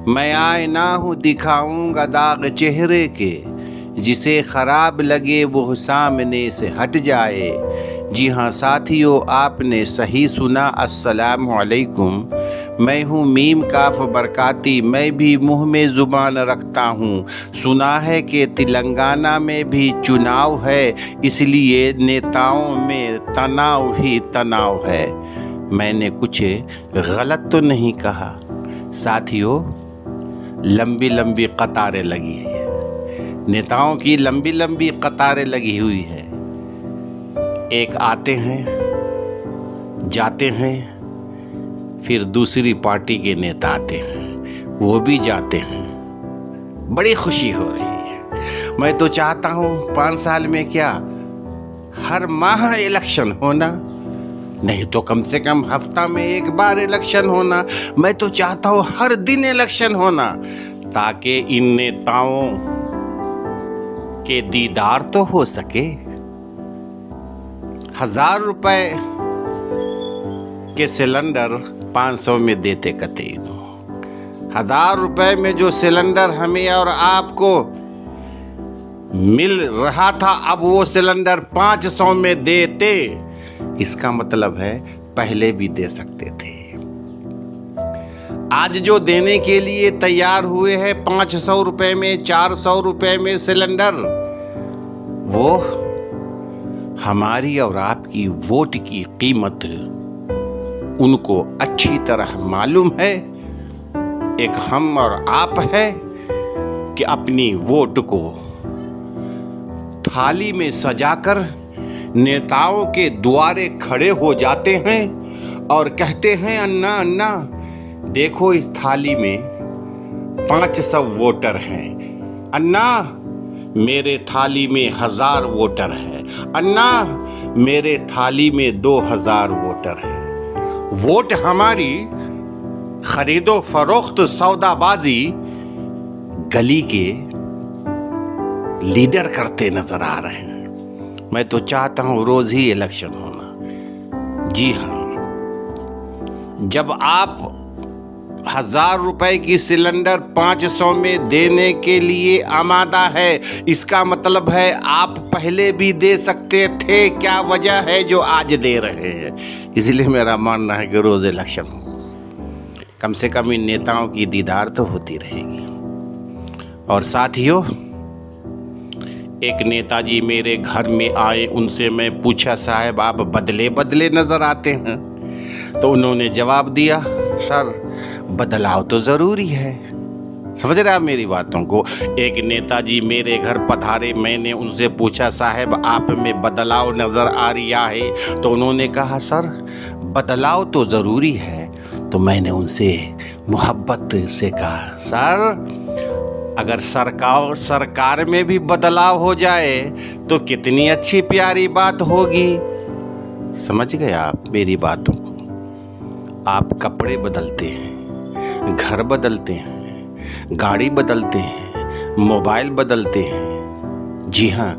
मैं आईना हूँ दिखाऊंगा दाग चेहरे के, जिसे खराब लगे वो सामने से हट जाए। जी हाँ साथियों, आपने सही सुना। अस्सलामु अलैकुम। मैं हूँ मीम काफ बरकाती। मैं भी मुँह में ज़ुबान रखता हूँ। सुना है कि तेलंगाना में भी चुनाव है, इसलिए नेताओं में तनाव ही तनाव है। मैंने कुछ गलत तो नहीं कहा साथियों? लंबी लंबी कतारें लगी है, नेताओं की लंबी लंबी कतारें लगी हुई है। एक आते हैं, जाते हैं, फिर दूसरी पार्टी के नेता आते हैं, वो भी जाते हैं। बड़ी खुशी हो रही है। मैं तो चाहता हूँ 5 साल में क्या हर माह इलेक्शन होना, नहीं तो कम से कम हफ्ता में एक बार इलेक्शन होना। मैं तो चाहता हूँ हर दिन इलेक्शन होना, ताकि इन नेताओं के दीदार तो हो सके। 1000 रुपए के सिलेंडर 500 में देते कतई नो। 1000 रुपए में जो सिलेंडर हमें और आपको मिल रहा था, अब वो सिलेंडर 500 में देते। इसका मतलब है पहले भी दे सकते थे। आज जो देने के लिए तैयार हुए हैं 500 रुपए में, 400 रुपए में सिलेंडर, वो हमारी और आपकी वोट की कीमत उनको अच्छी तरह मालूम है। एक हम और आप है कि अपनी वोट को थाली में सजाकर नेताओं के द्वारे खड़े हो जाते हैं और कहते हैं, अन्ना अन्ना देखो इस थाली में 500 वोटर हैं। अन्ना मेरे थाली में 1000 वोटर है। अन्ना मेरे थाली में 2000 वोटर है। वोट हमारी खरीदो फरोख्त सौदाबाजी गली के लीडर करते नजर आ रहे हैं। मैं तो चाहता हूं रोज ही इलेक्शन होना। जी हाँ, जब आप 1000 रुपए की सिलेंडर 500 में देने के लिए आमादा है, इसका मतलब है आप पहले भी दे सकते थे। क्या वजह है जो आज दे रहे हैं? इसलिए मेरा मानना है कि रोज इलेक्शन हो, कम से कम इन नेताओं की दीदार तो होती रहेगी। और साथियों, एक नेताजी मेरे घर में आए, उनसे मैं पूछा, साहब आप बदले बदले नजर आते हैं? तो उन्होंने जवाब दिया, सर बदलाव तो ज़रूरी है। समझ रहे आप मेरी बातों को? एक नेताजी मेरे घर पधारे, मैंने उनसे पूछा, साहब आप में बदलाव नज़र आ रहा है? तो उन्होंने कहा, सर बदलाव तो ज़रूरी है। तो मैंने उनसे मोहब्बत से कहा, सर अगर सरकार में भी बदलाव हो जाए तो कितनी अच्छी प्यारी बात होगी। समझ गए आप मेरी बातों को? आप कपड़े बदलते हैं, घर बदलते हैं, गाड़ी बदलते हैं, मोबाइल बदलते हैं, जी हाँ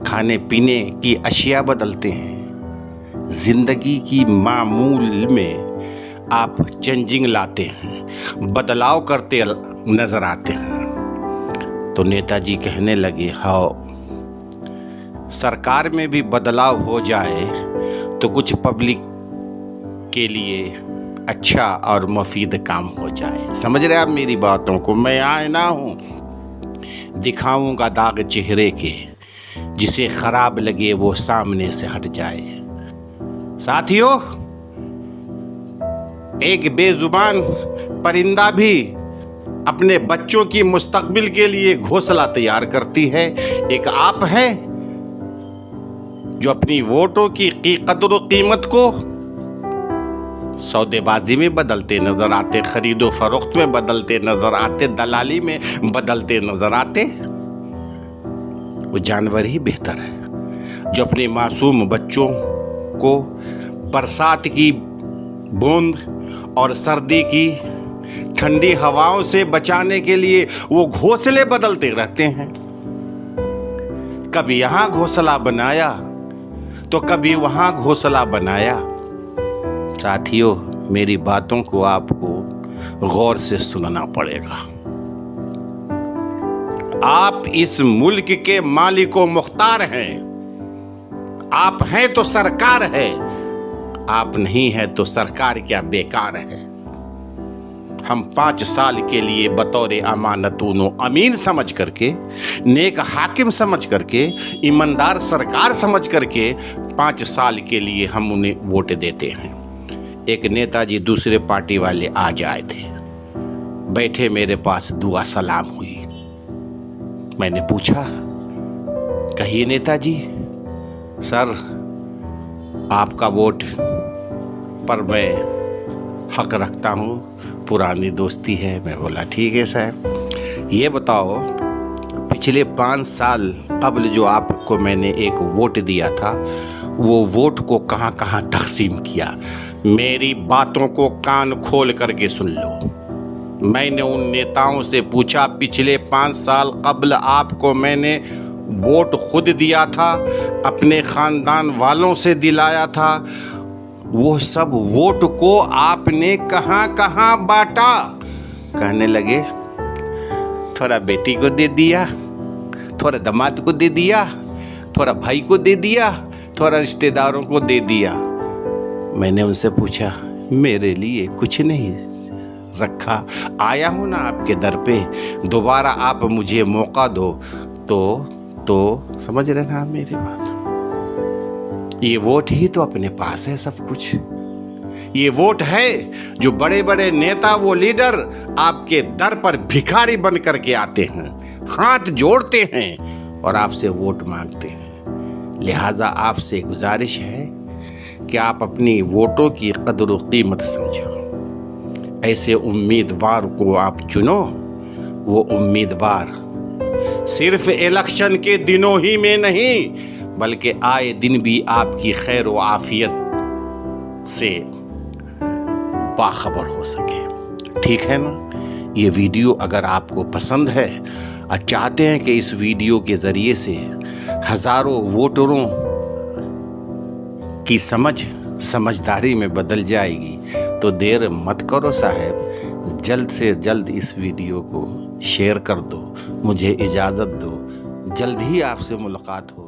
खाने पीने की अशिया बदलते हैं, जिंदगी की मामूल में आप चेंजिंग लाते हैं, बदलाव करते नजर आते हैं। तो नेताजी कहने लगे, हाँ सरकार में भी बदलाव हो जाए तो कुछ पब्लिक के लिए अच्छा और मुफीद काम हो जाए। समझ रहे आप मेरी बातों को? मैं आईना हूँ दिखाऊंगा दाग चेहरे के, जिसे खराब लगे वो सामने से हट जाए। साथियों, एक बेजुबान परिंदा भी अपने बच्चों की मुस्तकबिल के लिए घोंसला तैयार करती है। एक आप हैं जो अपनी वोटों की कदर कीमत को सौदेबाजी में बदलते नजर आते, खरीदो फरोख्त में बदलते नजर आते, दलाली में बदलते नजर आते। वो जानवर ही बेहतर है जो अपने मासूम बच्चों को बरसात की बूंद और सर्दी की ठंडी हवाओं से बचाने के लिए वो घोंसले बदलते रहते हैं। कभी यहां घोंसला बनाया तो कभी वहां घोंसला बनाया। साथियों, मेरी बातों को आपको गौर से सुनना पड़ेगा। आप इस मुल्क के मालिक व मुख्तार हैं। आप हैं तो सरकार है, आप नहीं है तो सरकार क्या बेकार है। हम 5 साल के लिए बतौर अमानतून अमीन समझ करके, नेक हाकिम समझ करके, ईमानदार सरकार समझ करके 5 साल के लिए हम उन्हें वोट देते हैं। एक नेताजी दूसरे पार्टी वाले आज आए थे, बैठे मेरे पास दुआ सलाम हुई। मैंने पूछा, कहिए नेताजी। सर, आपका वोट पर मैं हक रखता हूँ, पुरानी दोस्ती है। मैं बोला ठीक है सर। ये बताओ, पिछले 5 साल कबल जो आपको मैंने एक वोट दिया था, वो वोट को कहाँ कहाँ तकसीम किया? मेरी बातों को कान खोल करके सुन लो। मैंने उन नेताओं से पूछा, पिछले 5 साल कबल आपको मैंने वोट खुद दिया था, अपने ख़ानदान वालों से दिलाया था, वो सब वोट को आपने कहाँ कहाँ बांटा? कहने लगे, थोड़ा बेटी को दे दिया, थोड़ा दामाद को दे दिया, थोड़ा भाई को दे दिया, थोड़ा रिश्तेदारों को दे दिया। मैंने उनसे पूछा, मेरे लिए कुछ नहीं रखा? आया हूँ ना आपके दर पे, दोबारा आप मुझे मौका दो तो समझ रहे ना आप मेरी बात? ये वोट ही तो अपने पास है सब कुछ। ये वोट है जो बड़े बड़े नेता, वो लीडर आपके दर पर भिखारी बन करके आते हैं, हाथ जोड़ते हैं और आपसे वोट मांगते हैं। लिहाजा आपसे गुजारिश है कि आप अपनी वोटों की कदर व कीमत समझो। ऐसे उम्मीदवार को आप चुनो। वो उम्मीदवार सिर्फ इलेक्शन के दिनों ही में नहीं, बल्कि आए दिन भी आपकी खैर व आफियत से बाखबर हो सके। ठीक है ना? ये वीडियो अगर आपको पसंद है और चाहते हैं कि इस वीडियो के ज़रिए से हज़ारों वोटरों की समझदारी में बदल जाएगी, तो देर मत करो साहब, जल्द से जल्द इस वीडियो को शेयर कर दो। मुझे इजाज़त दो, जल्द ही आपसे मुलाकात हो।